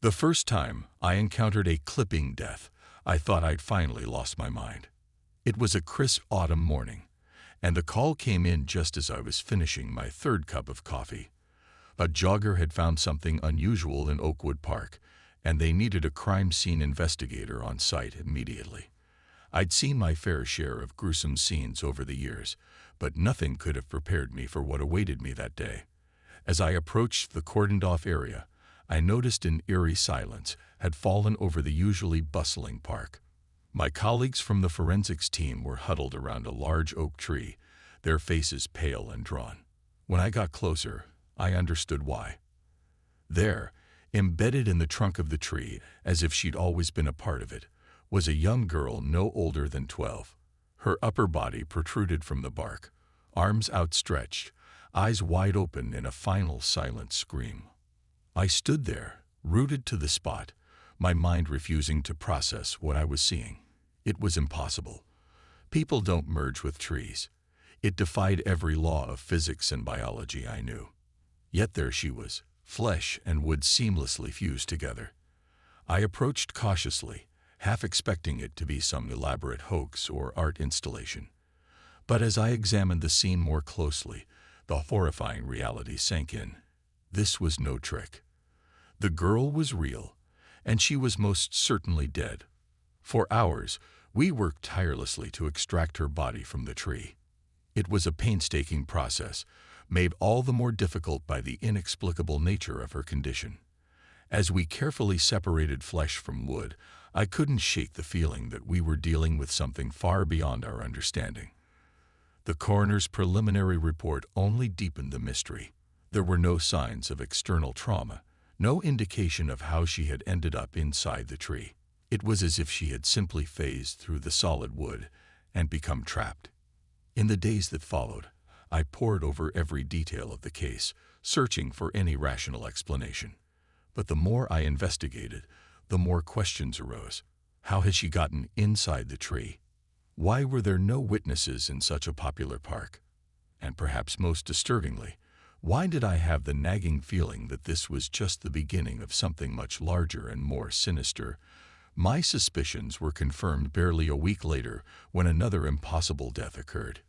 The first time I encountered a clipping death, I thought I'd finally lost my mind. It was a crisp autumn morning, and the call came in just as I was finishing my third cup of coffee. A jogger had found something unusual in Oakwood Park, and they needed a crime scene investigator on site immediately. I'd seen my fair share of gruesome scenes over the years, but nothing could have prepared me for what awaited me that day. As I approached the cordoned-off area, I noticed an eerie silence had fallen over the usually bustling park. My colleagues from the forensics team were huddled around a large oak tree, their faces pale and drawn. When I got closer, I understood why. There, embedded in the trunk of the tree, as if she'd always been a part of it, was a young girl no older than 12. Her upper body protruded from the bark, arms outstretched, eyes wide open in a final silent scream. I stood there, rooted to the spot, my mind refusing to process what I was seeing. It was impossible. People don't merge with trees. It defied every law of physics and biology I knew. Yet there she was, flesh and wood seamlessly fused together. I approached cautiously, half expecting it to be some elaborate hoax or art installation. But as I examined the scene more closely, the horrifying reality sank in. This was no trick. The girl was real, and she was most certainly dead. For hours, we worked tirelessly to extract her body from the tree. It was a painstaking process, made all the more difficult by the inexplicable nature of her condition. As we carefully separated flesh from wood, I couldn't shake the feeling that we were dealing with something far beyond our understanding. The coroner's preliminary report only deepened the mystery. There were no signs of external trauma, no indication of how she had ended up inside the tree. It was as if she had simply phased through the solid wood and become trapped. In the days that followed, I pored over every detail of the case, searching for any rational explanation. But the more I investigated, the more questions arose. How had she gotten inside the tree? Why were there no witnesses in such a popular park? And perhaps most disturbingly, why did I have the nagging feeling that this was just the beginning of something much larger and more sinister? My suspicions were confirmed barely a week later when another impossible death occurred.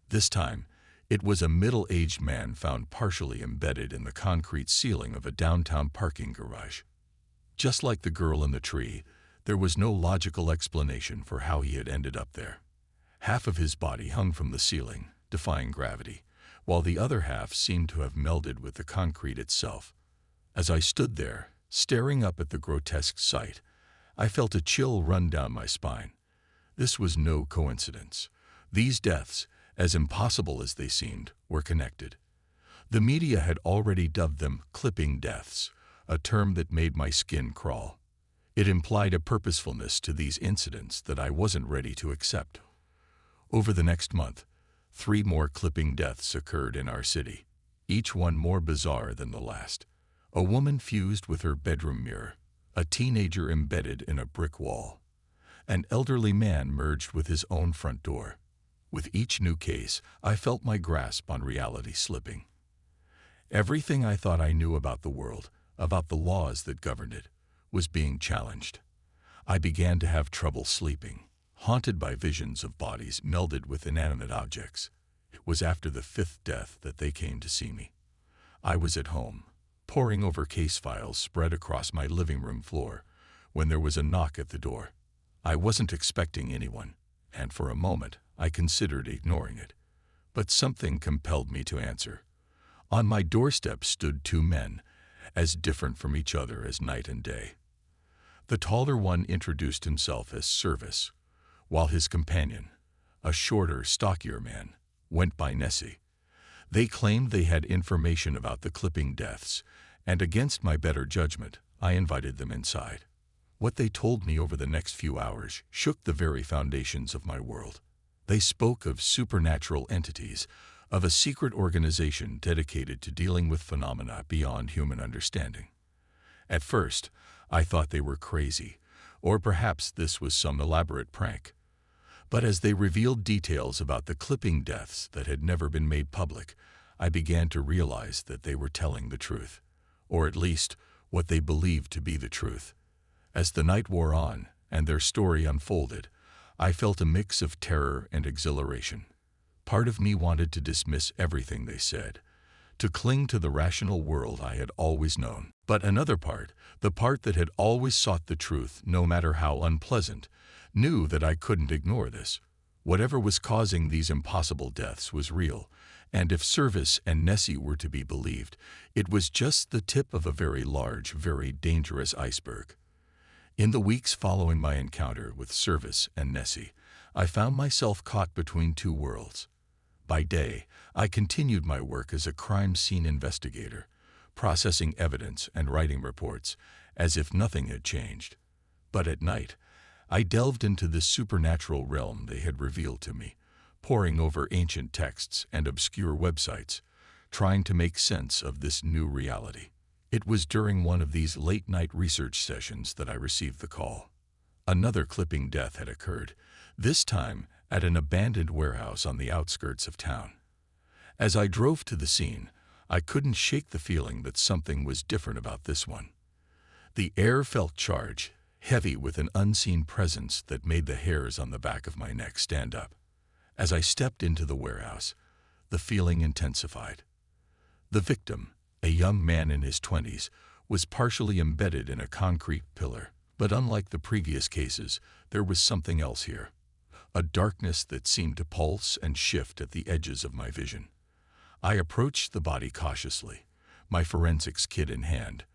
This time, it was a middle-aged man found partially embedded in the concrete ceiling of a downtown parking garage. Just like the girl in the tree, there was no logical explanation for how he had ended up there. Half of his body hung from the ceiling, defying gravity, while the other half seemed to have melded with the concrete itself. As I stood there, staring up at the grotesque sight, I felt a chill run down my spine. This was no coincidence. These deaths, as impossible as they seemed, were connected. The media had already dubbed them clipping deaths, a term that made my skin crawl. It implied a purposefulness to these incidents that I wasn't ready to accept. Over the next month, 3 more clipping deaths occurred in our city, each one more bizarre than the last. A woman fused with her bedroom mirror, a teenager embedded in a brick wall, an elderly man merged with his own front door. With each new case, I felt my grasp on reality slipping. Everything I thought I knew about the world, about the laws that governed it, was being challenged. I began to have trouble sleeping, haunted by visions of bodies melded with inanimate objects. It was after the 5th death that they came to see me. I was at home, poring over case files spread across my living room floor, when there was a knock at the door. I wasn't expecting anyone, and for a moment I considered ignoring it. But something compelled me to answer. On my doorstep stood 2 men, as different from each other as night and day. The taller one introduced himself as Service, while his companion, a shorter, stockier man, went by Nessie. They claimed they had information about the clipping deaths, and against my better judgment, I invited them inside. What they told me over the next few hours shook the very foundations of my world. They spoke of supernatural entities, of a secret organization dedicated to dealing with phenomena beyond human understanding. At first, I thought they were crazy, or perhaps this was some elaborate prank. But as they revealed details about the clipping deaths that had never been made public, I began to realize that they were telling the truth, or at least what they believed to be the truth. As the night wore on and their story unfolded, I felt a mix of terror and exhilaration. Part of me wanted to dismiss everything they said, to cling to the rational world I had always known. But another part, the part that had always sought the truth no matter how unpleasant, knew that I couldn't ignore this. Whatever was causing these impossible deaths was real, and if Service and Nessie were to be believed, it was just the tip of a very large, very dangerous iceberg. In the weeks following my encounter with Service and Nessie, I found myself caught between two worlds. By day, I continued my work as a crime scene investigator, processing evidence and writing reports as if nothing had changed. But at night, I delved into the supernatural realm they had revealed to me, poring over ancient texts and obscure websites, trying to make sense of this new reality. It was during one of these late-night research sessions that I received the call. Another clipping death had occurred, this time at an abandoned warehouse on the outskirts of town. As I drove to the scene, I couldn't shake the feeling that something was different about this one. The air felt charged, heavy with an unseen presence that made the hairs on the back of my neck stand up. As I stepped into the warehouse, the feeling intensified. The victim, a young man in his 20s, was partially embedded in a concrete pillar. But unlike the previous cases, there was something else here. A darkness that seemed to pulse and shift at the edges of my vision. I approached the body cautiously, my forensics kit in hand,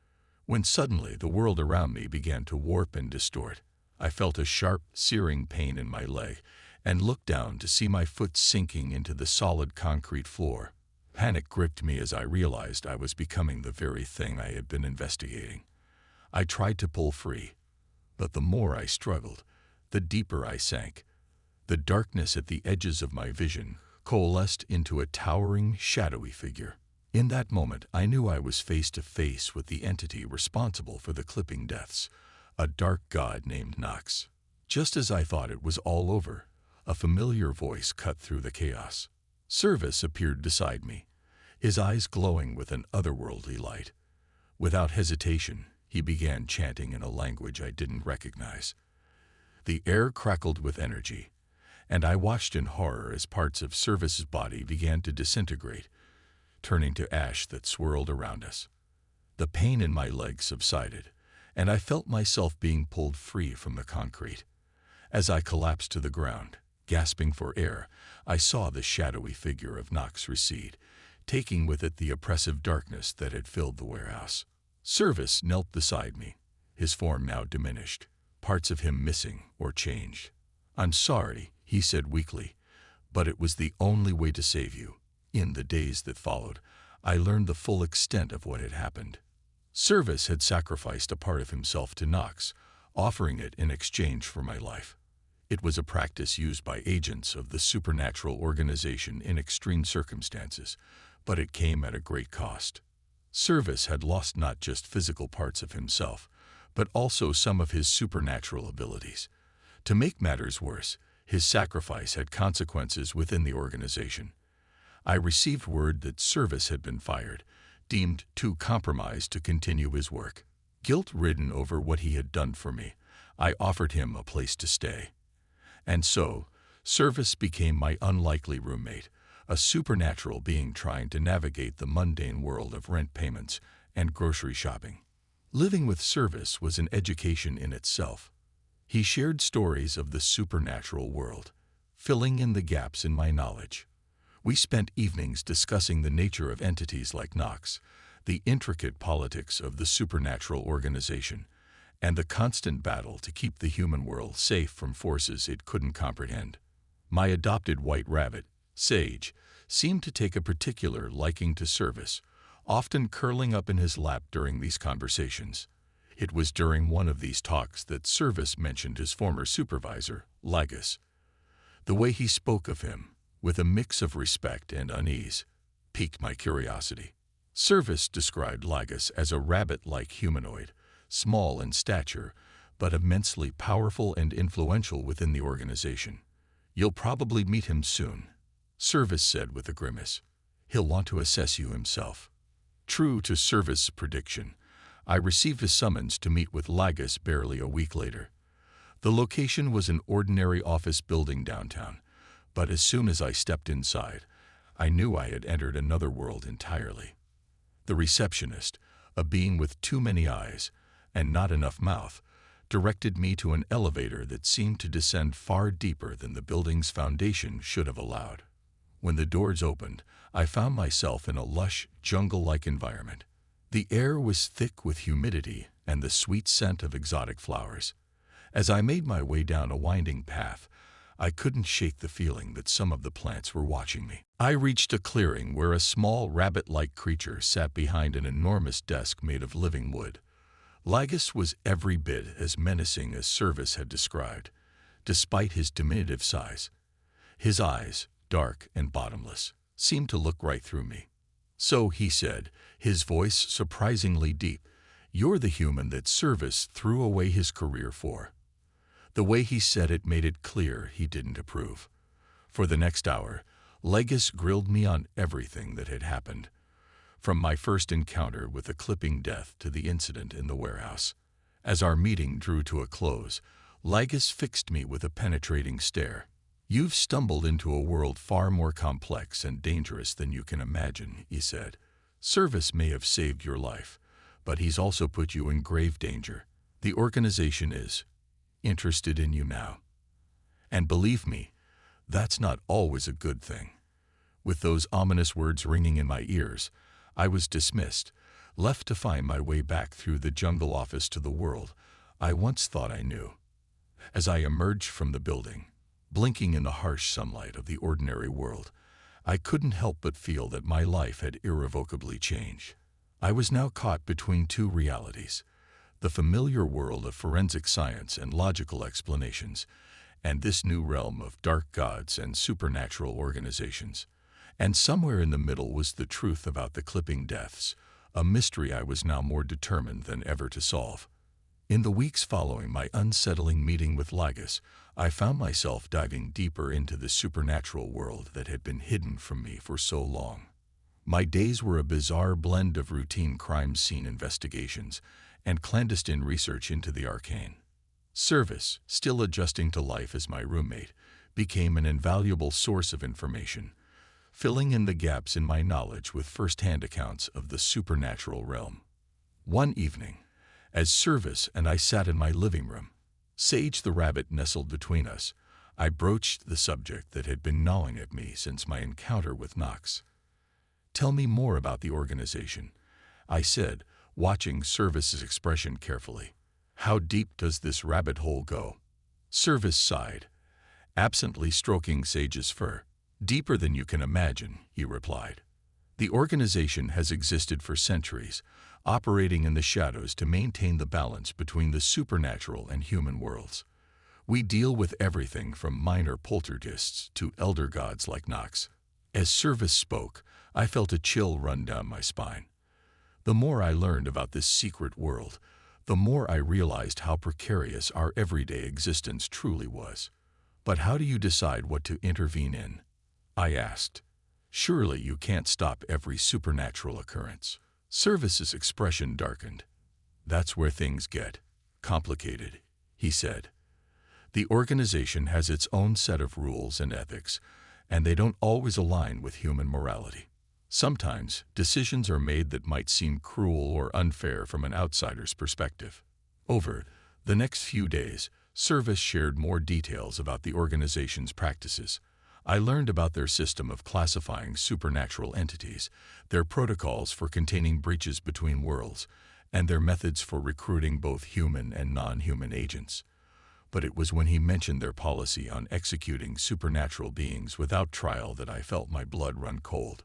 when suddenly the world around me began to warp and distort. I felt a sharp, searing pain in my leg and looked down to see my foot sinking into the solid concrete floor. Panic gripped me as I realized I was becoming the very thing I had been investigating. I tried to pull free, but the more I struggled, the deeper I sank. The darkness at the edges of my vision coalesced into a towering, shadowy figure. In that moment, I knew I was face to face with the entity responsible for the clipping deaths, a dark god named Nox. Just as I thought it was all over, a familiar voice cut through the chaos. Service appeared beside me, his eyes glowing with an otherworldly light. Without hesitation, he began chanting in a language I didn't recognize. The air crackled with energy, and I watched in horror as parts of Service's body began to disintegrate, turning to ash that swirled around us. The pain in my legs subsided, and I felt myself being pulled free from the concrete. As I collapsed to the ground, gasping for air, I saw the shadowy figure of Nox recede, taking with it the oppressive darkness that had filled the warehouse. Service knelt beside me, his form now diminished, parts of him missing or changed. "I'm sorry," he said weakly, "but it was the only way to save you." In the days that followed, I learned the full extent of what had happened. Service had sacrificed a part of himself to Nox, offering it in exchange for my life. It was a practice used by agents of the supernatural organization in extreme circumstances, but it came at a great cost. Service had lost not just physical parts of himself, but also some of his supernatural abilities. To make matters worse, his sacrifice had consequences within the organization. I received word that Service had been fired, deemed too compromised to continue his work. Guilt-ridden over what he had done for me, I offered him a place to stay. And so, Service became my unlikely roommate, a supernatural being trying to navigate the mundane world of rent payments and grocery shopping. Living with Service was an education in itself. He shared stories of the supernatural world, filling in the gaps in my knowledge. We spent evenings discussing the nature of entities like Nox, the intricate politics of the supernatural organization, and the constant battle to keep the human world safe from forces it couldn't comprehend. My adopted white rabbit, Sage, seemed to take a particular liking to Service, often curling up in his lap during these conversations. It was during one of these talks that Service mentioned his former supervisor, Lagus. The way he spoke of him, with a mix of respect and unease, piqued my curiosity. Service described Lagus as a rabbit-like humanoid, small in stature, but immensely powerful and influential within the organization. "You'll probably meet him soon," Service said with a grimace. "He'll want to assess you himself." True to Service's prediction, I received a summons to meet with Ligas barely a week later. The location was an ordinary office building downtown, but as soon as I stepped inside, I knew I had entered another world entirely. The receptionist, a being with too many eyes and not enough mouth, directed me to an elevator that seemed to descend far deeper than the building's foundation should have allowed. When the doors opened, I found myself in a lush, jungle-like environment. The air was thick with humidity and the sweet scent of exotic flowers. As I made my way down a winding path, I couldn't shake the feeling that some of the plants were watching me. I reached a clearing where a small rabbit-like creature sat behind an enormous desk made of living wood. Ligas was every bit as menacing as Service had described, despite his diminutive size. His eyes, dark and bottomless, seemed to look right through me. "So," he said, his voice surprisingly deep, "you're the human that Service threw away his career for." The way he said it made it clear he didn't approve. For the next hour, Ligas grilled me on everything that had happened, from my first encounter with the clipping death to the incident in the warehouse. As our meeting drew to a close, Ligas fixed me with a penetrating stare. "You've stumbled into a world far more complex and dangerous than you can imagine," he said. "Service may have saved your life, but he's also put you in grave danger. The organization is interested in you now. And believe me, that's not always a good thing." With those ominous words ringing in my ears, I was dismissed, left to find my way back through the jungle office to the world I once thought I knew. As I emerged from the building, blinking in the harsh sunlight of the ordinary world, I couldn't help but feel that my life had irrevocably changed. I was now caught between two realities: the familiar world of forensic science and logical explanations, and this new realm of dark gods and supernatural organizations. And somewhere in the middle was the truth about the clipping deaths, a mystery I was now more determined than ever to solve. In the weeks following my unsettling meeting with Ligas, I found myself diving deeper into the supernatural world that had been hidden from me for so long. My days were a bizarre blend of routine crime scene investigations and clandestine research into the arcane. Service, still adjusting to life as my roommate, became an invaluable source of information, filling in the gaps in my knowledge with first-hand accounts of the supernatural realm. One evening, as Service and I sat in my living room, Sage the rabbit nestled between us, I broached the subject that had been gnawing at me since my encounter with Knox. "Tell me more about the organization," I said, watching Service's expression carefully. "How deep does this rabbit hole go?" Service sighed, absently stroking Sage's fur. "Deeper than you can imagine," he replied. "The organization has existed for centuries, operating in the shadows to maintain the balance between the supernatural and human worlds. We deal with everything from minor poltergeists to elder gods like Knox." As Service spoke, I felt a chill run down my spine. The more I learned about this secret world, the more I realized how precarious our everyday existence truly was. "But how do you decide what to intervene in?" I asked. "Surely you can't stop every supernatural occurrence." Service's expression darkened. "That's where things get complicated," he said. "The organization has its own set of rules and ethics, and they don't always align with human morality. Sometimes decisions are made that might seem cruel or unfair from an outsider's perspective." Over the next few days, Service shared more details about the organization's practices. I learned about their system of classifying supernatural entities, their protocols for containing breaches between worlds, and their methods for recruiting both human and non-human agents. But it was when he mentioned their policy on executing supernatural beings without trial that I felt my blood run cold.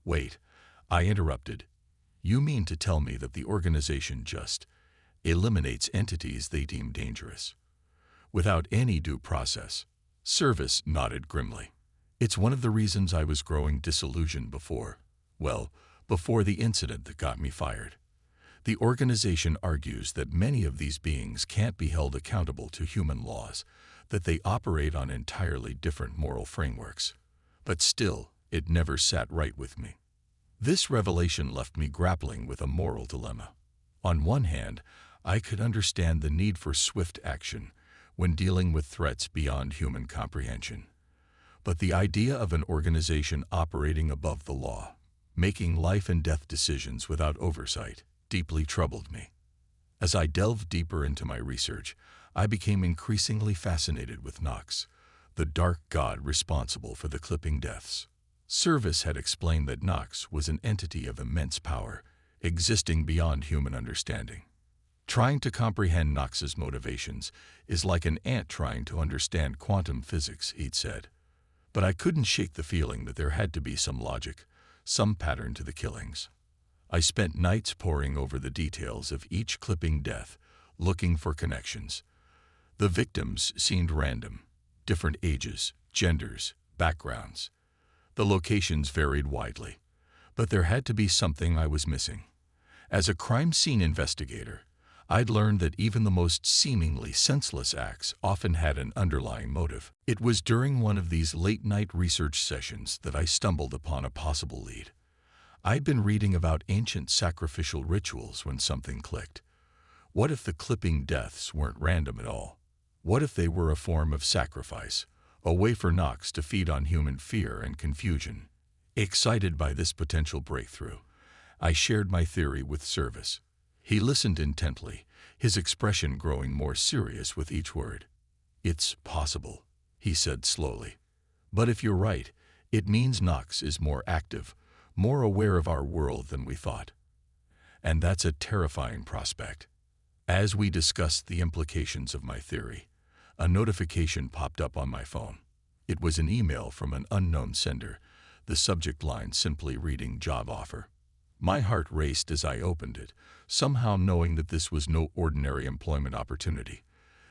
"Wait," I interrupted. "You mean to tell me that the organization just eliminates entities they deem dangerous, without any due process?" Service nodded grimly. "It's one of the reasons I was growing disillusioned before the incident that got me fired. The organization argues that many of these beings can't be held accountable to human laws, that they operate on entirely different moral frameworks. But still, it never sat right with me. This revelation left me grappling with a moral dilemma. On one hand, I could understand the need for swift action when dealing with threats beyond human comprehension. But the idea of an organization operating above the law, making life and death decisions without oversight, deeply troubled me. As I delved deeper into my research, I became increasingly fascinated with Nox, the dark god responsible for the clipping deaths. Service had explained that Nox was an entity of immense power, existing beyond human understanding. Trying to comprehend Nox's motivations is like an ant trying to understand quantum physics, he'd said. But I couldn't shake the feeling that there had to be some logic, some pattern to the killings. I spent nights poring over the details of each clipping death, looking for connections. The victims seemed random, different ages, genders, backgrounds. The locations varied widely, but there had to be something I was missing. As a crime scene investigator, I'd learned that even the most seemingly senseless acts often had an underlying motive. It was during one of these late-night research sessions that I stumbled upon a possible lead. I'd been reading about ancient sacrificial rituals when something clicked. What if the clipping deaths weren't random at all? What if they were a form of sacrifice, a way for Nox to feed on human fear and confusion? Excited by this potential breakthrough, I shared my theory with Service. He listened intently, his expression growing more serious with each word. "It's possible," he said slowly. "But if you're right, it means Nox is more active, more aware of our world than we thought. And that's a terrifying prospect." As we discussed the implications of my theory, a notification popped up on my phone. It was an email from an unknown sender, the subject line simply reading "job offer." My heart raced as I opened it, somehow knowing that this was no ordinary employment opportunity.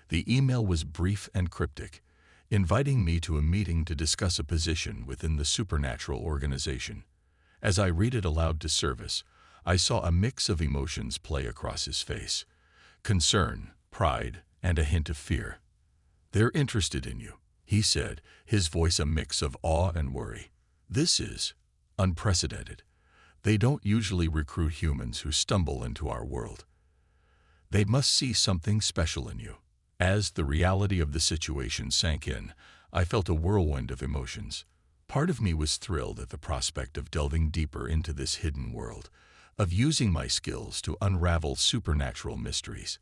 The email was brief and cryptic, inviting me to a meeting to discuss a position within the supernatural organization. As I read it aloud to Service, I saw a mix of emotions play across his face: concern, pride, and a hint of fear. "They're interested in you," he said, his voice a mix of awe and worry. "This is unprecedented. They don't usually recruit humans who stumble into our world. They must see something special in you." As the reality of the situation sank in, I felt a whirlwind of emotions. Part of me was thrilled at the prospect of delving deeper into this hidden world, of using my skills to unravel supernatural mysteries.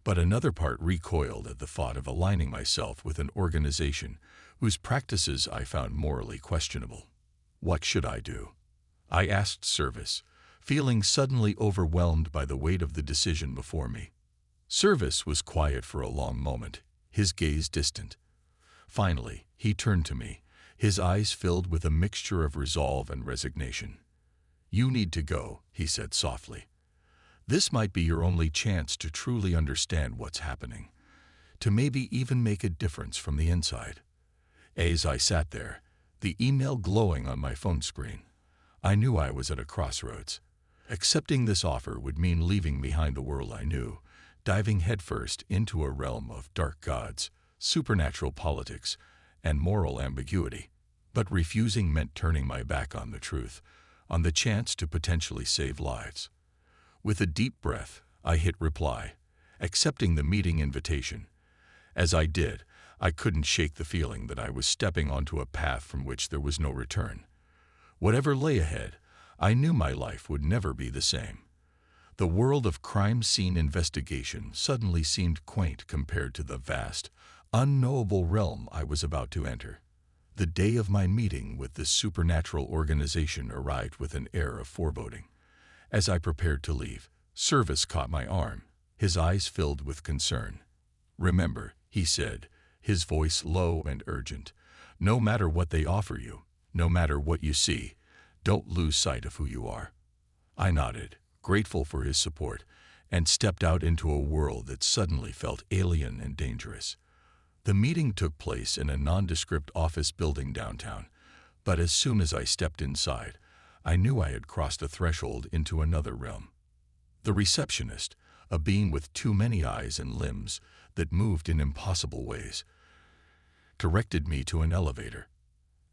But another part recoiled at the thought of aligning myself with an organization whose practices I found morally questionable. What should I do? I asked Service, feeling suddenly overwhelmed by the weight of the decision before me. Service was quiet for a long moment, his gaze distant. Finally, he turned to me, his eyes filled with a mixture of resolve and resignation. "You need to go," he said softly. "This might be your only chance to truly understand what's happening, to maybe even make a difference from the inside." As I sat there, the email glowing on my phone screen, I knew I was at a crossroads. Accepting this offer would mean leaving behind the world I knew, diving headfirst into a realm of dark gods, supernatural politics, and moral ambiguity. But refusing meant turning my back on the truth, on the chance to potentially save lives. With a deep breath, I hit reply, accepting the meeting invitation. As I did, I couldn't shake the feeling that I was stepping onto a path from which there was no return. Whatever lay ahead, I knew my life would never be the same. The world of crime scene investigation suddenly seemed quaint compared to the vast, unknowable realm I was about to enter. The day of my meeting with this supernatural organization arrived with an air of foreboding. As I prepared to leave, Service caught my arm, his eyes filled with concern. "Remember," he said, his voice low and urgent, "no matter what they offer you, no matter what you see, don't lose sight of who you are." I nodded, grateful for his support, and stepped out into a world that suddenly felt alien and dangerous. The meeting took place in a nondescript office building downtown, but as soon as I stepped inside, I knew I had crossed a threshold into another realm. The receptionist, a being with too many eyes and limbs that moved in impossible ways, directed me to an elevator.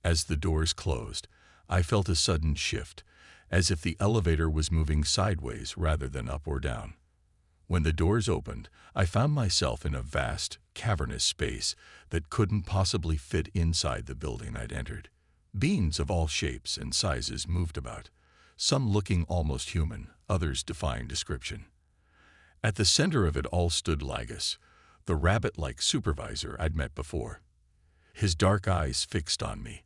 As the doors closed, I felt a sudden shift, as if the elevator was moving sideways rather than up or down. When the doors opened, I found myself in a vast, cavernous space that couldn't possibly fit inside the building I'd entered. Beings of all shapes and sizes moved about, some looking almost human, others defying description. At the center of it all stood Ligus, the rabbit-like supervisor I'd met before. His dark eyes fixed on me,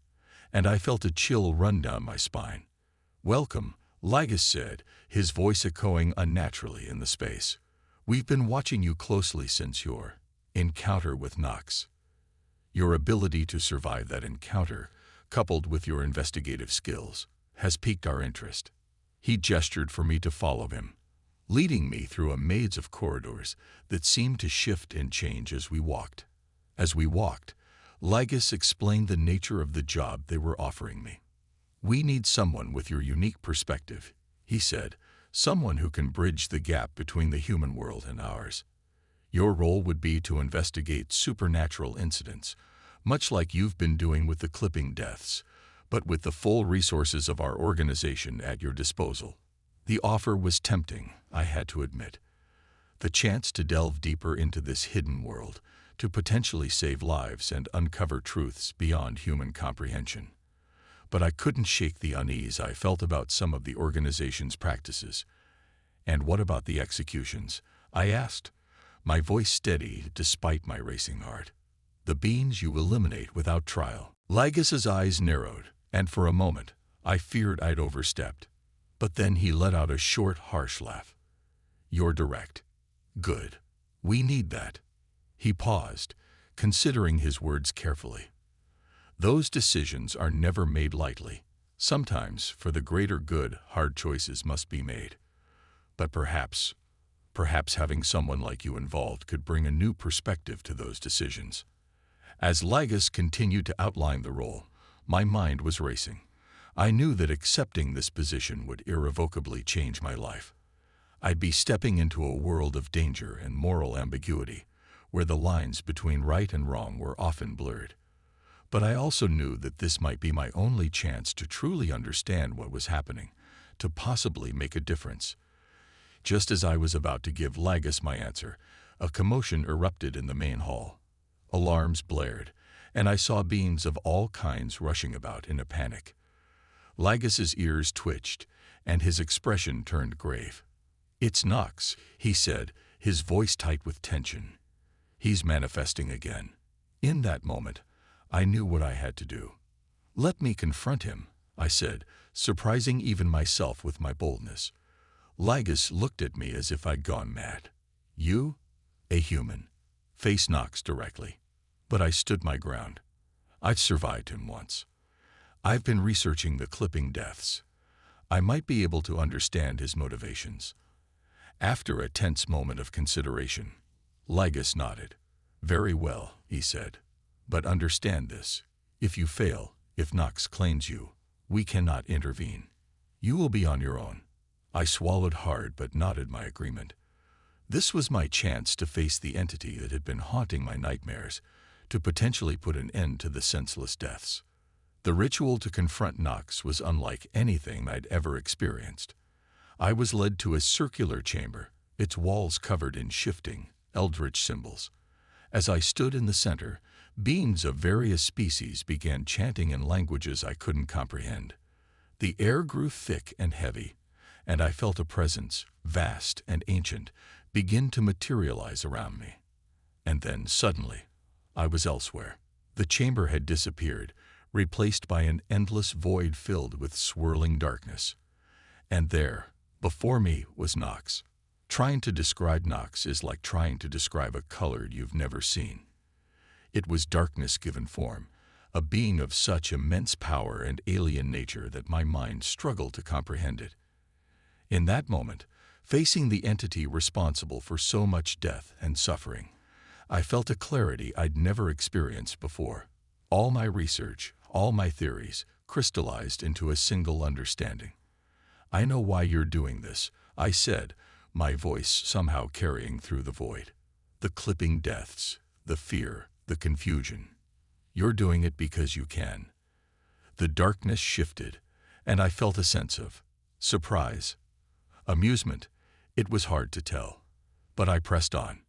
and I felt a chill run down my spine. "Welcome," Ligus said, his voice echoing unnaturally in the space. "We've been watching you closely since your encounter with Nox. Your ability to survive that encounter, coupled with your investigative skills, has piqued our interest." He gestured for me to follow him, leading me through a maze of corridors that seemed to shift and change as we walked. Ligus explained the nature of the job they were offering me. "We need someone with your unique perspective," he said, "someone who can bridge the gap between the human world and ours. Your role would be to investigate supernatural incidents, much like you've been doing with the clipping deaths, but with the full resources of our organization at your disposal." The offer was tempting, I had to admit. The chance to delve deeper into this hidden world, to potentially save lives and uncover truths beyond human comprehension. But I couldn't shake the unease I felt about some of the organization's practices. "And what about the executions?" I asked, my voice steady despite my racing heart. "The beings you eliminate without trial." Ligus's eyes narrowed, and for a moment, I feared I'd overstepped. But then he let out a short, harsh laugh. "You're direct. Good. We need that." He paused, considering his words carefully. "Those decisions are never made lightly. Sometimes, for the greater good, hard choices must be made. But perhaps having someone like you involved could bring a new perspective to those decisions." As Ligus continued to outline the role, my mind was racing. I knew that accepting this position would irrevocably change my life. I'd be stepping into a world of danger and moral ambiguity, where the lines between right and wrong were often blurred. But I also knew that this might be my only chance to truly understand what was happening, to possibly make a difference. Just as I was about to give Ligus my answer, a commotion erupted in the main hall. Alarms blared, and I saw beings of all kinds rushing about in a panic. Ligus's ears twitched, and his expression turned grave. "It's Nox," he said, his voice tight with tension. "He's manifesting again." In that moment, I knew what I had to do. "Let me confront him," I said, surprising even myself with my boldness. Ligus looked at me as if I'd gone mad. "You? A human. Face Nox directly." But I stood my ground. I've survived him once. I've been researching the clipping deaths. I might be able to understand his motivations. After a tense moment of consideration, Ligus nodded. "Very well," he said. "But understand this. If you fail, if Nox claims you, we cannot intervene. You will be on your own." I swallowed hard but nodded my agreement. This was my chance to face the entity that had been haunting my nightmares, to potentially put an end to the senseless deaths. The ritual to confront Nox was unlike anything I'd ever experienced. I was led to a circular chamber, its walls covered in shifting, eldritch symbols. As I stood in the center, beings of various species began chanting in languages I couldn't comprehend. The air grew thick and heavy, and I felt a presence, vast and ancient, begin to materialize around me. And then, suddenly, I was elsewhere. The chamber had disappeared, replaced by an endless void filled with swirling darkness. And there, before me, was Nox. Trying to describe Nox is like trying to describe a color you've never seen. It was darkness given form, a being of such immense power and alien nature that my mind struggled to comprehend it. In that moment, facing the entity responsible for so much death and suffering, I felt a clarity I'd never experienced before. All my research, all my theories, crystallized into a single understanding. "I know why you're doing this," I said, my voice somehow carrying through the void. "The clipping deaths, the fear, the confusion. You're doing it because you can." The darkness shifted, and I felt a sense of surprise, amusement. It was hard to tell. But I pressed on.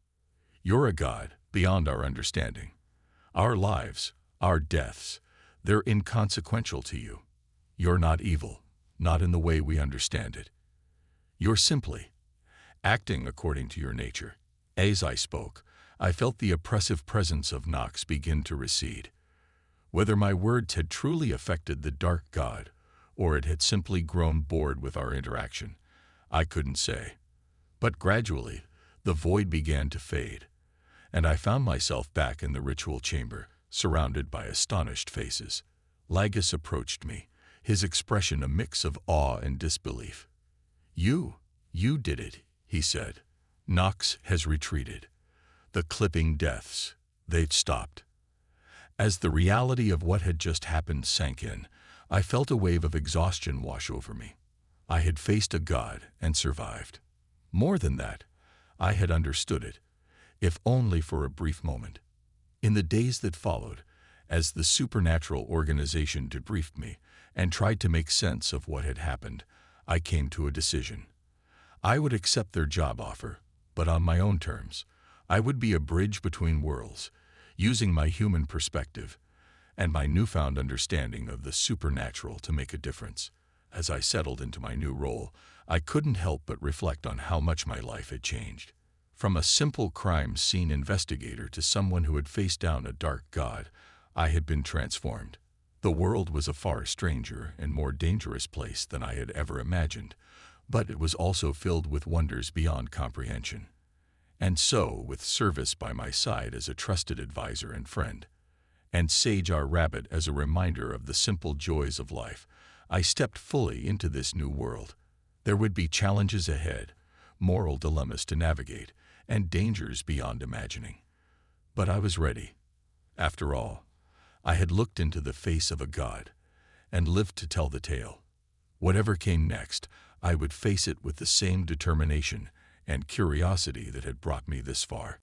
You're a God beyond our understanding. Our lives, our deaths, they're inconsequential to you. You're not evil, not in the way we understand it. You're simply acting according to your nature. As I spoke, I felt the oppressive presence of Knox begin to recede. Whether my words had truly affected the dark god, or it had simply grown bored with our interaction, I couldn't say. But gradually, the void began to fade, and I found myself back in the ritual chamber, surrounded by astonished faces. Lagus approached me, his expression a mix of awe and disbelief. You did it, he said. Knox has retreated. The clipping deaths, they've stopped. As the reality of what had just happened sank in, I felt a wave of exhaustion wash over me. I had faced a god and survived. More than that, I had understood it, if only for a brief moment. In the days that followed, as the supernatural organization debriefed me and tried to make sense of what had happened, I came to a decision. I would accept their job offer, but on my own terms. I would be a bridge between worlds, using my human perspective and my newfound understanding of the supernatural to make a difference. As I settled into my new role, I couldn't help but reflect on how much my life had changed. From a simple crime scene investigator to someone who had faced down a dark god, I had been transformed. The world was a far stranger and more dangerous place than I had ever imagined, but it was also filled with wonders beyond comprehension. And so, with Service by my side as a trusted advisor and friend, and Sage our rabbit as a reminder of the simple joys of life, I stepped fully into this new world. There would be challenges ahead, moral dilemmas to navigate, and dangers beyond imagining. But I was ready. After all, I had looked into the face of a god and lived to tell the tale. Whatever came next, I would face it with the same determination and curiosity that had brought me this far.